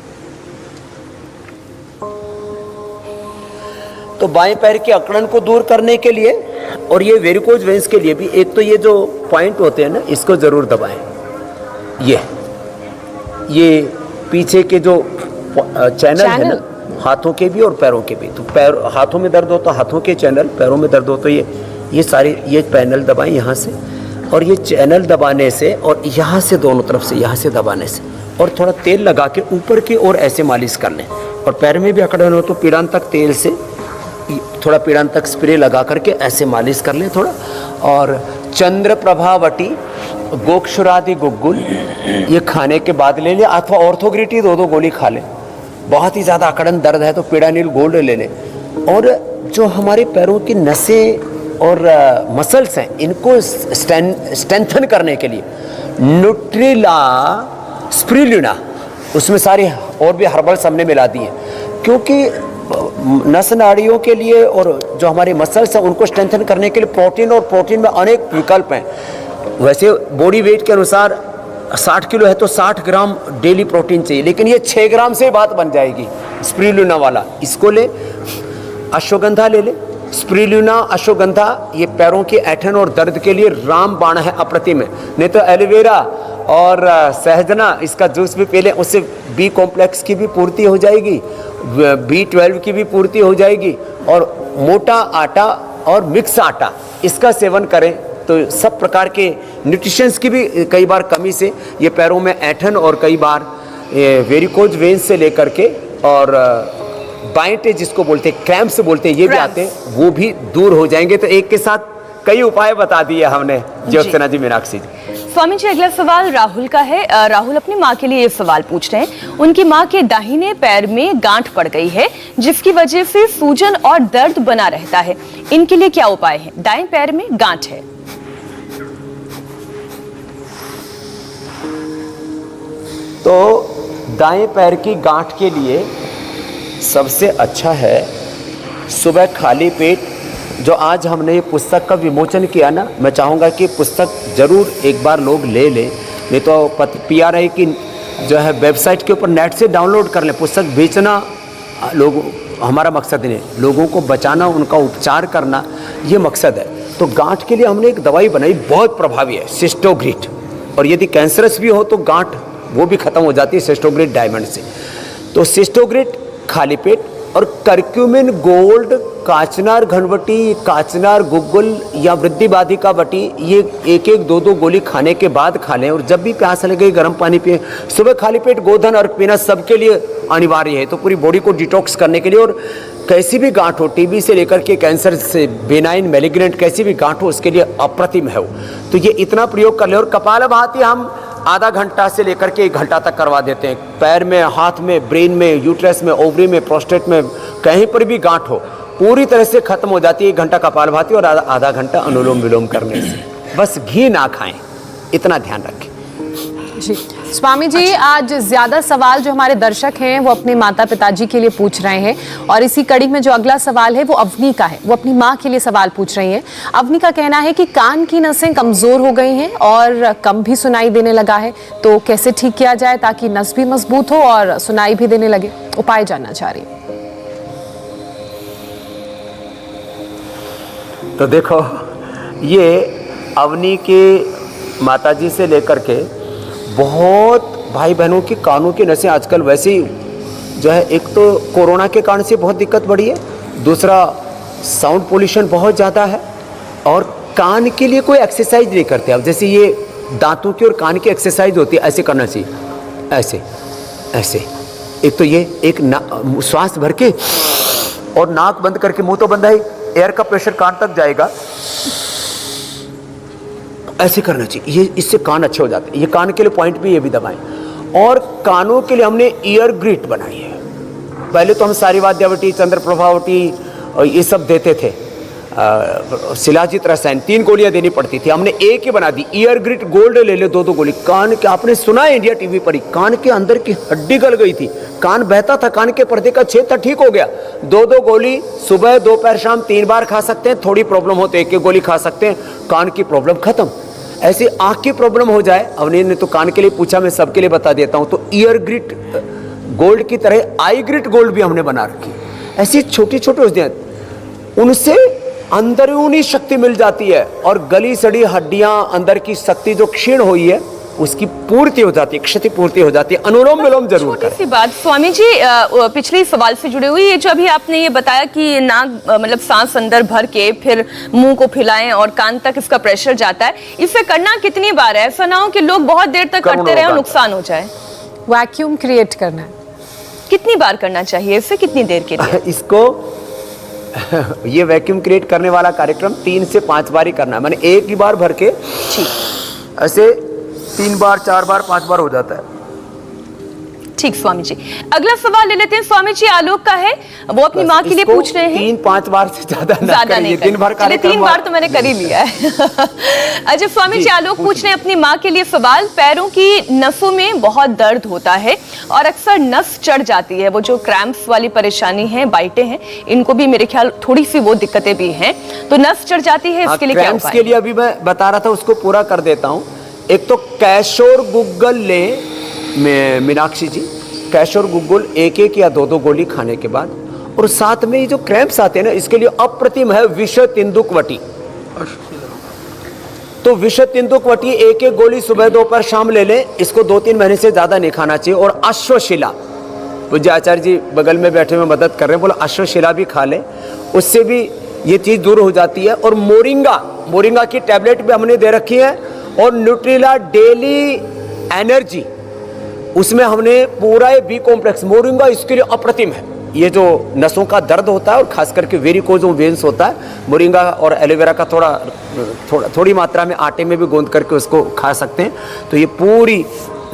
Speaker 5: तो बाएं पैर की अकड़न को दूर करने के लिए और ये वेरिकोज वेन्स के लिए भी, एक तो ये जो पॉइंट होते हैं ना, इसको जरूर दबाएं। ये पीछे के जो चैनल है ना, हाथों के भी और पैरों के भी। तो पैर, हाथों में दर्द हो तो हाथों के चैनल, पैरों में दर्द हो तो ये सारे, ये पैनल दबाएं यहाँ से, और ये चैनल दबाने से, और यहाँ से दोनों तरफ से, यहाँ से दबाने से, और थोड़ा तेल लगा के ऊपर की ओर ऐसे मालिश कर लें। और पैर में भी अकड़न हो तो पीड़ान तक तेल से, थोड़ा पीड़ान तक स्प्रे लगा करके ऐसे मालिश कर लें थोड़ा। और चंद्र प्रभावटी, गोक्षुरादि गुग्गुल, ये खाने के बाद ले लें, अथवा ऑर्थोग्रिटी 2 गोली खा लें। बहुत ही ज़्यादा अकड़न दर्द है तो पीड़ानील गोल्ड ले लें। और जो हमारे पैरों की नसें और मसल्स हैं, इनको स्ट्रेंथन करने के लिए न्यूट्रिला स्पिरुलिना, उसमें सारी और भी हर्बल्स हमने मिला दी हैं, क्योंकि नस नाड़ियों के लिए और जो हमारे मसल्स हैं उनको स्ट्रेंथन करने के लिए प्रोटीन, और प्रोटीन में अनेक विकल्प हैं। वैसे बॉडी वेट के अनुसार 60 किलो है तो 60 ग्राम डेली प्रोटीन चाहिए, लेकिन ये 6 ग्राम से बात बन जाएगी। स्पिरुलिना वाला इसको ले, अश्वगंधा ले ले। स्पिरुलिना, अश्वगंधा, ये पैरों की ऐंठन और दर्द के लिए रामबाण है, अप्रतिम है। नहीं तो एलोवेरा और सहजना, इसका जूस भी पी लें, उससे बी कॉम्प्लेक्स की भी पूर्ति हो जाएगी, B12 की भी पूर्ति हो जाएगी। और मोटा आटा और मिक्स आटा, इसका सेवन करें तो सब प्रकार के न्यूट्रिशंस की भी कई बार कमी से ये पैरों में ऐंठन और कई बार वेरिकोज वेन्स से लेकर के और बाइंटे जिसको बोलते हैं, क्रैम्प्स बोलते हैं, ये भी
Speaker 1: क्रैम्प्स।
Speaker 5: आते हैं, वो भी दूर हो जाएंगे। तो एक के साथ कई उपाय बता दिए हमने ज्योत्सना जी, मीनाक्षी जी।
Speaker 1: स्वामी जी, अगला सवाल राहुल का है। राहुल अपनी माँ के लिए ये सवाल पूछ रहे हैं। उनकी माँ के दाहिने पैर में गांठ पड़ गई है, जिसकी वजह से सूजन और दर्द बना रहता है। इनके लिए क्या उपाय है? दाएं पैर में गांठ है।
Speaker 5: तो दाएं पैर की गांठ के लिए सबसे अच्छा है सुबह खाली पेट, जो आज हमने ये पुस्तक का विमोचन किया ना, मैं चाहूँगा कि पुस्तक जरूर एक बार लोग ले लें, नहीं तो PRI की जो है वेबसाइट के ऊपर नेट से डाउनलोड कर लें। पुस्तक बेचना लोग हमारा मकसद नहीं, लोगों को बचाना, उनका उपचार करना, ये मकसद है। तो गांठ के लिए हमने एक दवाई बनाई, बहुत प्रभावी है, सिस्टोग्रिट। और यदि कैंसरस भी हो तो गांठ वो भी खत्म हो जाती है सिस्टोग्रिट डायमंड से। तो सिस्टोग्रिट खाली पेट, और करक्यूमिन गोल्ड, काचनार घनवटी, काचनार गुग्गुल या वृद्धि बाधिका बटी, ये एक एक दो दो गोली खाने के बाद खा लें। और जब भी प्यास लगे गर्म पानी पिए। सुबह खाली पेट गोधन अर्क पीना सबके लिए अनिवार्य है, तो पूरी बॉडी को डिटॉक्स करने के लिए। और कैसी भी गांठ हो, टीबी से लेकर के कैंसर से, बेनाइन मैलिग्नेंट कैसी भी गांठ हो, उसके लिए अप्रतिम है वो। तो ये इतना प्रयोग कर ले। और कपालभाति हम आधा घंटा से लेकर के 1 घंटा तक करवा देते हैं। पैर में, हाथ में, ब्रेन में, यूट्रस में, ओवरी में, प्रोस्टेट में, कहीं पर भी गांठ हो, पूरी तरह से खत्म हो जाती है 1 घंटा कपालभाति और आधा घंटा अनुलोम विलोम करने से। बस घी ना खाएं, इतना ध्यान रखें
Speaker 2: जी। स्वामी जी, आज ज्यादा सवाल जो हमारे दर्शक हैं वो अपने माता पिताजी के लिए पूछ रहे हैं, और इसी कड़ी में जो अगला सवाल है वो अवनी का है। वो अपनी माँ के लिए सवाल पूछ रही हैं। अवनी का कहना है कि कान की नसें कमजोर हो गई हैं और कम भी सुनाई देने लगा है, तो कैसे ठीक किया जाए ताकि नस भी मजबूत हो और सुनाई भी देने लगे? उपाय जानना चाह रही हूँ।
Speaker 5: तो देखो, ये अवनी के माताजी से लेकर के बहुत भाई बहनों की कानों की नसें आजकल वैसे ही जो है, एक तो कोरोना के कारण से बहुत दिक्कत बढ़ी है, दूसरा साउंड पोल्यूशन बहुत ज़्यादा है, और कान के लिए कोई एक्सरसाइज नहीं करते। अब जैसे ये दांतों की और कान की एक्सरसाइज होती है, ऐसे करना चाहिए, ऐसे ऐसे। एक तो ये एक श्वास भर के और नाक बंद करके, मुंह तो बंद है, एयर का प्रेशर कान तक जाएगा, ऐसे करना चाहिए। ये इससे कान अच्छे हो जाते हैं। ये कान के लिए पॉइंट भी ये भी दबाएं। और कानों के लिए हमने ईयर ग्रिट बनाई है। पहले तो हम सारी वाद्यावटी, चंद्र प्रभावटी और ये सब देते थे, शिलाजित रसायन, 3 गोलियां देनी पड़ती थी, हमने एक ही बना दी। ईयर ग्रिट गोल्ड ले ले 2-2 गोली। कान के, आपने सुना है इंडिया टीवी पर ही, कान के अंदर की हड्डी गल गई थी, कान बहता था, कान के पर्दे का छेद था, ठीक हो गया। 2-2 गोली सुबह, दोपहर, शाम 3 बार खा सकते हैं। थोड़ी प्रॉब्लम हो तो 1-1 गोली खा सकते हैं, कान की प्रॉब्लम खत्म। ऐसी आंख की प्रॉब्लम हो जाए, अवनी ने तो कान के लिए पूछा, मैं सबके लिए बता देता हूं, तो ईयर ग्रिट गोल्ड की तरह आई ग्रिट गोल्ड भी हमने बना रखी। ऐसी छोटी छोटी औषधियां, उनसे अंदरूनी शक्ति मिल जाती है, और गली सड़ी हड्डियां, अंदर की शक्ति जो क्षीण हुई है उसकी पूर्ति हो जाती है, क्षति पूर्ति हो जाती है। अनुलोम विलोम जरूर करें।
Speaker 1: छोटी सी बात स्वामी जी, पिछले सवाल से जुड़े हुई, ये जो अभी आपने ये बताया कि नाक मतलब सांस अंदर भर के फिर मुंह को फैलाएं और कान तक इसका प्रेशर जाता है, इसे करना कितनी बार है? ऐसा ना हो कि लोग बहुत देर तक करते रहे और नुकसान हो जाए।
Speaker 2: वैक्यूम क्रिएट करना है।
Speaker 1: कितनी बार करना चाहिए इसे, कितनी देर के लिए?
Speaker 5: इसको ये वैक्यूम क्रिएट करने वाला कार्यक्रम 3 से 5 बार ही करना है। मैंने एक ही बार भर के ऐसे 3 बार, 4 बार, 5 बार हो जाता है।
Speaker 1: ठीक स्वामी जी, अगला सवाल ले लेते हैं। स्वामी जी आलोक का है, वो अपनी माँ के लिए पूछ रहे हैं।
Speaker 5: 3-5 बार से ज्यादा
Speaker 1: नहीं,
Speaker 5: दिन भर
Speaker 1: चलिए 3 बार तो मैंने कर ही लिया है। अच्छा स्वामी जी, आलोक पूछ रहे हैं अपनी माँ के लिए सवाल। पैरों की नसों में बहुत दर्द होता है और अक्सर नस चढ़ जाती है। वो जो क्रैम्प्स वाली परेशानी है, बाइटें हैं, इनको भी मेरे ख्याल थोड़ी सी वो दिक्कतें भी हैं, तो नस चढ़ जाती है, इसके लिए क्या उपाय?
Speaker 5: के लिए अभी मैं बता रहा था, उसको पूरा कर देता हूँ। एक तो कैशोर गुग्गल ले मीनाक्षी जी, कैशोर गुग्गुल 1-1 या 2-2 गोली खाने के बाद, और साथ में ये जो क्रैम्प्स आते हैं ना, इसके लिए अप्रतिम है विषय तिंदुकवटी। तो विषय तिंदुकवटी 1-1 गोली सुबह, दोपहर, शाम ले लें। इसको 2-3 महीने से ज्यादा नहीं खाना चाहिए। और अश्वशिला, पूज्य आचार्य जी बगल में बैठे में मदद कर रहे हैं, बोला अश्वशिला भी खा लें, उससे भी ये चीज दूर हो जाती है। और मोरिंगा की टैबलेट भी हमने दे रखी है। और न्यूट्रिला डेली एनर्जी, उसमें हमने पूरा बी कॉम्प्लेक्स, मोरिंगा इसके लिए अप्रतिम है। ये जो नसों का दर्द होता है और खास करके वेरिकोज वेन्स होता है, मोरिंगा और एलोवेरा का थोड़ी मात्रा में आटे में भी गूंद करके उसको खा सकते हैं, तो ये पूरी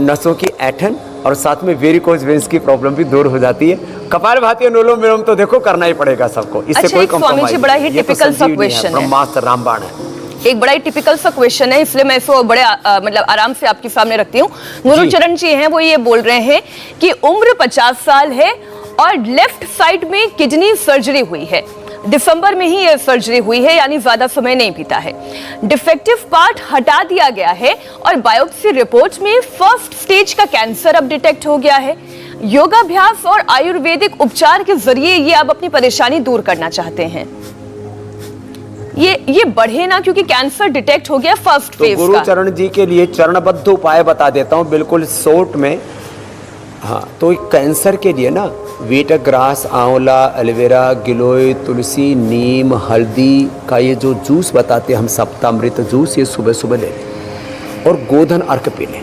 Speaker 5: नसों की ऐंठन और साथ में वेरिकोज वेन्स की प्रॉब्लम भी दूर हो जाती है। कपालभाति अनुलोम विलोम तो देखो करना ही पड़ेगा सबको, इससे
Speaker 1: अच्छा,
Speaker 5: कोई
Speaker 1: एक स्वामी जी
Speaker 5: कॉम्प्रोमाइज
Speaker 1: बड़ा ही
Speaker 5: नहीं। ये तो
Speaker 1: typical सा
Speaker 5: संजीवनी है,
Speaker 1: question है।
Speaker 5: ब्रह्मास्त्र रामबाण है।
Speaker 1: एक बड़ा ही टिपिकल सा क्वेश्चन है, इसलिए मैं इसको बड़े मतलब आराम से आपके सामने रखती हूँ। गुरुचरण जी हैं, वो ये बोल रहे हैं कि उम्र 50 साल है और लेफ्ट साइड में किडनी सर्जरी हुई है, दिसंबर में ही ये सर्जरी हुई है, यानी ज्यादा समय नहीं बीता है। डिफेक्टिव पार्ट हटा दिया गया है और बायोप्सी रिपोर्ट में फर्स्ट स्टेज का कैंसर अब डिटेक्ट हो गया है। योगाभ्यास और आयुर्वेदिक उपचार के जरिए ये अब अपनी परेशानी दूर करना चाहते हैं। ये बढ़े ना, क्योंकि कैंसर डिटेक्ट हो गया फर्स्ट फेज का।
Speaker 5: गुरुचरण जी के लिए चरणबद्ध उपाय बता देता हूँ बिल्कुल शॉर्ट में। हाँ, तो कैंसर के लिए ना वीट ग्रास, आंवला, एलोवेरा, गिलोय, तुलसी, नीम, हल्दी का ये जो जूस बताते हैं हम, सप्तामृत जूस, ये सुबह सुबह ले लें और गोधन अर्क पी लें।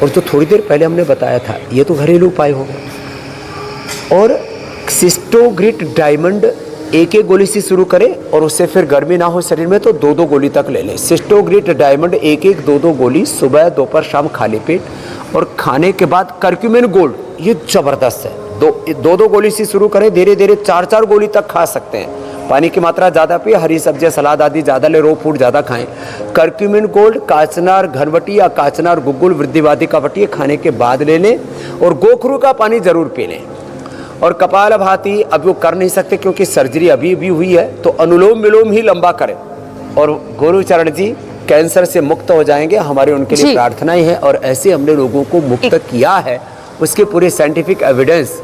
Speaker 5: और जो थोड़ी देर पहले हमने बताया था, ये तो घरेलू उपाय होगा। और सिस्टोग्रिट डायमंड एक गोली से शुरू करें और उससे फिर गर्मी ना हो शरीर में तो 2-2 गोली तक ले लें। सिस्टोग्रिट डायमंड 1-2 गोली सुबह, दोपहर, शाम खाली पेट। और खाने के बाद करक्यूमिन गोल्ड, ये जबरदस्त है। 2-2 गोली से शुरू करें, धीरे धीरे 4-4 गोली तक खा सकते हैं। पानी की मात्रा ज़्यादा पिए, हरी सब्जियां, सलाद आदि ज़्यादा ले, रो फूड ज़्यादा खाएं। करक्यूमिन गोल्ड, काचनार घनवटी या काचनार गुग्गुल, वृद्धिवादी का वटी खाने के बाद ले लें और गोखरू का पानी जरूर पी लें। और कपालभाति अब वो कर नहीं सकते क्योंकि सर्जरी अभी भी हुई है, तो अनुलोम विलोम ही लंबा करें और गुरुचरण जी कैंसर से मुक्त हो जाएंगे। हमारे उनके लिए प्रार्थनाएं हैं और ऐसे हमने लोगों को मुक्त किया है, उसके पूरे साइंटिफिक एविडेंस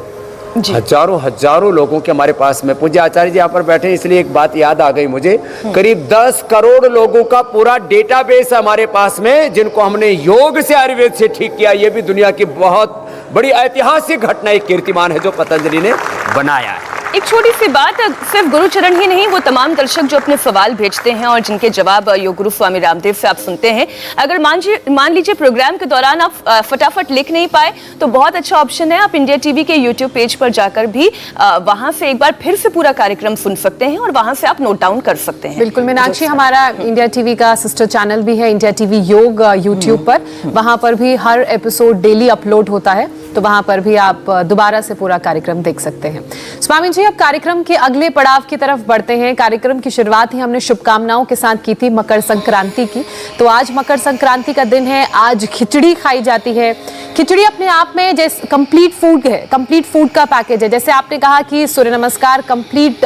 Speaker 5: हजारों लोगों के हमारे पास में। पूज्य आचार्य जी यहाँ पर बैठे, इसलिए एक बात याद आ गई मुझे। करीब 10 करोड़ लोगों का पूरा डेटाबेस हमारे पास में, जिनको हमने योग से, आयुर्वेद से ठीक किया। ये भी दुनिया की बहुत बड़ी ऐतिहासिक घटना, एक कीर्तिमान है जो पतंजलि ने बनाया है।
Speaker 1: एक छोटी सी बात, सिर्फ गुरुचरण ही नहीं, वो तमाम दर्शक जो अपने सवाल भेजते हैं और जिनके जवाब योग गुरु स्वामी रामदेव से आप सुनते हैं, अगर मान लीजिए प्रोग्राम के दौरान आप फटाफट लिख नहीं पाए तो बहुत अच्छा ऑप्शन है, आप इंडिया टीवी के यूट्यूब पेज पर जाकर भी वहां से एक बार फिर से पूरा कार्यक्रम सुन सकते हैं और वहां से आप नोट डाउन कर सकते हैं।
Speaker 2: बिल्कुल मीनाक्षी, हमारा इंडिया टीवी का सिस्टर चैनल भी है, इंडिया टीवी योग यूट्यूब पर। वहां पर भी हर एपिसोड डेली अपलोड होता है, तो वहां पर भी आप दोबारा से पूरा कार्यक्रम देख सकते हैं। स्वामी जी, अब कार्यक्रम के अगले पड़ाव की तरफ बढ़ते हैं। कार्यक्रम की शुरुआत ही हमने शुभकामनाओं के साथ की थी मकर संक्रांति की, तो आज मकर संक्रांति का दिन है। आज खिचड़ी खाई जाती है। खिचड़ी अपने आप में जैसे कंप्लीट फूड है, कंप्लीट फूड का पैकेज है। जैसे आपने कहा कि सूर्य नमस्कार कंप्लीट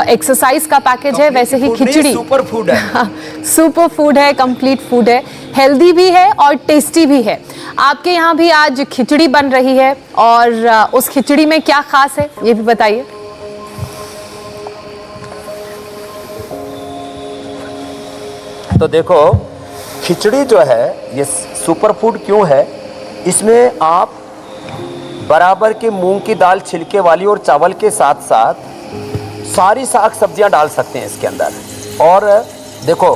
Speaker 2: एक्सरसाइज का पैकेज है, वैसे ही खिचड़ी
Speaker 5: सुपर फूड है।
Speaker 2: सुपर फूड है, कंप्लीट फूड है, हेल्दी भी है और टेस्टी भी है। आपके यहाँ भी आज खिचड़ी बन रही है और उस खिचड़ी में क्या खास है ये भी बताइए।
Speaker 5: तो देखो, खिचड़ी जो है ये सुपर फूड क्यों है, इसमें आप बराबर के मूंग की दाल छिलके वाली और चावल के साथ साथ सारी साग सब्जियां डाल सकते हैं इसके अंदर। और देखो,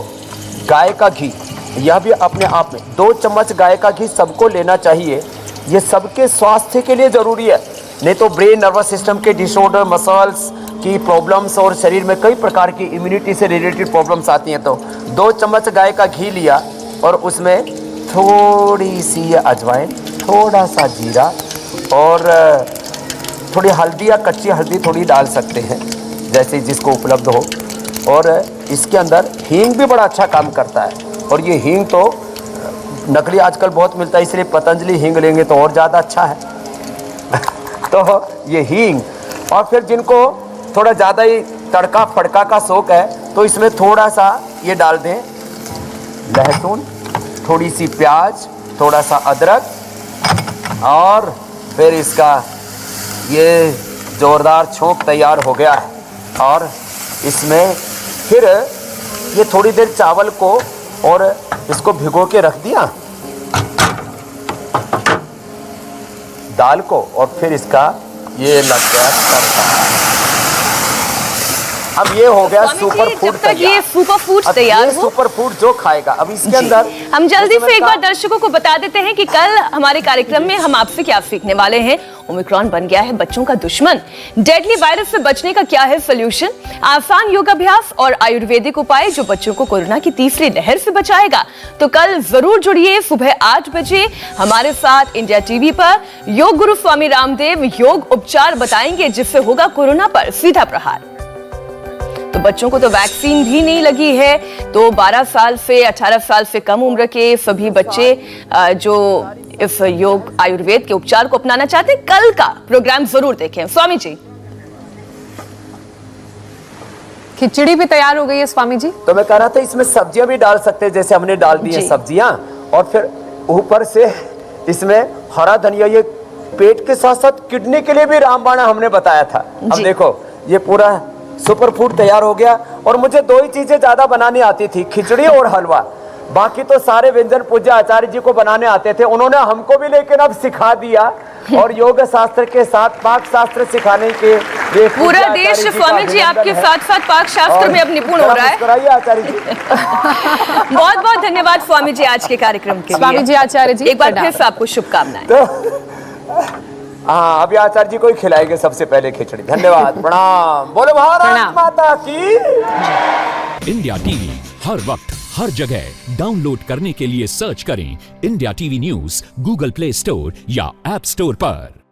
Speaker 5: गाय का घी, यह भी अपने आप में 2 चम्मच गाय का घी सबको लेना चाहिए। ये सबके स्वास्थ्य के लिए ज़रूरी है, नहीं तो ब्रेन, नर्वस सिस्टम के डिसऑर्डर, मसल्स की प्रॉब्लम्स और शरीर में कई प्रकार की इम्यूनिटी से रिलेटेड प्रॉब्लम्स आती हैं। तो 2 चम्मच गाय का घी लिया और उसमें थोड़ी सी अजवाइन, थोड़ा सा जीरा और थोड़ी हल्दी या कच्ची हल्दी थोड़ी डाल सकते हैं, जैसे जिसको उपलब्ध हो। और इसके अंदर हींग भी बड़ा अच्छा काम करता है, और ये हींग तो नकली आजकल बहुत मिलता है, इसलिए पतंजलि हींग लेंगे तो और ज़्यादा अच्छा है। तो ये हींग, और फिर जिनको थोड़ा ज़्यादा ही तड़का फड़का का शौक है तो इसमें थोड़ा सा ये डाल दें, लहसुन, थोड़ी सी प्याज, थोड़ा सा अदरक, और फिर इसका ये ज़ोरदार छोंक तैयार हो गया है। और इसमें फिर ये थोड़ी देर चावल को और इसको भिगो के रख दिया, दाल को, और फिर इसका ये लग गया तड़का।
Speaker 3: अब ये हो गया
Speaker 1: स्वामी जी,
Speaker 3: सुपर फूड
Speaker 1: जब तक ये सुपर फूड तैयार हो,
Speaker 3: सुपर फूड जो खाएगा अब इसके
Speaker 1: जी।
Speaker 3: अंदर
Speaker 1: हम जल्दी से एक बार दर्शकों को बता देते हैं कि कल हमारे कार्यक्रम में हम आपसे क्या सीखने वाले हैं। ओमिक्रॉन बन गया है बच्चों का दुश्मन, डेडली वायरस से बचने का क्या है सोल्यूशन, आसान योगाभ्यास और आयुर्वेदिक उपाय जो बच्चों को कोरोना की तीसरी लहर से बचाएगा। तो कल जरूर जुड़िए सुबह 8 बजे हमारे साथ इंडिया टीवी पर। योग गुरु स्वामी रामदेव योग उपचार बताएंगे जिससे होगा कोरोना पर सीधा प्रहार। तो बच्चों को तो वैक्सीन भी नहीं लगी है, तो 12 साल से 18 साल से कम उम्र के सभी बच्चे जो इस योग आयुर्वेद के उपचार को अपनाना चाहते हैं, कल का प्रोग्राम जरूर देखें। स्वामी जी,
Speaker 2: खिचड़ी भी तैयार हो गई है स्वामी जी।
Speaker 3: तो मैं कह रहा था इसमें सब्जियां भी डाल सकते हैं, जैसे हमने डाल दी है
Speaker 1: जी।
Speaker 3: सब्जियां, और फिर ऊपर से इसमें हरा धनिया, ये पेट के साथ साथ किडनी के लिए भी रामबाण हमने बताया था। अब
Speaker 1: जी।
Speaker 3: देखो ये पूरा सुपर फूड तैयार हो गया। और मुझे 2 ही चीजें ज्यादा बनानी आती थी, खिचड़ी और हलवा। बाकी तो सारे व्यंजन पूज्य आचार्य जी को बनाने आते थे, उन्होंने हमको भी लेकिन अब सिखा दिया। और योग शास्त्र के साथ पाक शास्त्र सिखाने के लिए
Speaker 1: पूरा देश स्वामी जी आपके साथ साथ पाक शास्त्र में अब निपुण हो रहा है।
Speaker 3: मुस्कुराइए आचार्य जी।
Speaker 1: बहुत बहुत धन्यवाद स्वामी जी आज के कार्यक्रम के लिए।
Speaker 2: स्वामी जी, आचार्य जी,
Speaker 1: एक बार
Speaker 2: प्रणाम।
Speaker 1: फिर से आपको शुभकामनाएं।
Speaker 3: तो हाँ, अभी आचार्य जी को ही खिलाएंगे सबसे पहले खिचड़ी। धन्यवाद, प्रणाम। बोलो भारत
Speaker 2: प्रणाम।
Speaker 3: माता की।
Speaker 6: इंडिया टीवी हर वक्त हर जगह डाउनलोड करने के लिए सर्च करें India TV news Google play store या ऐप स्टोर पर।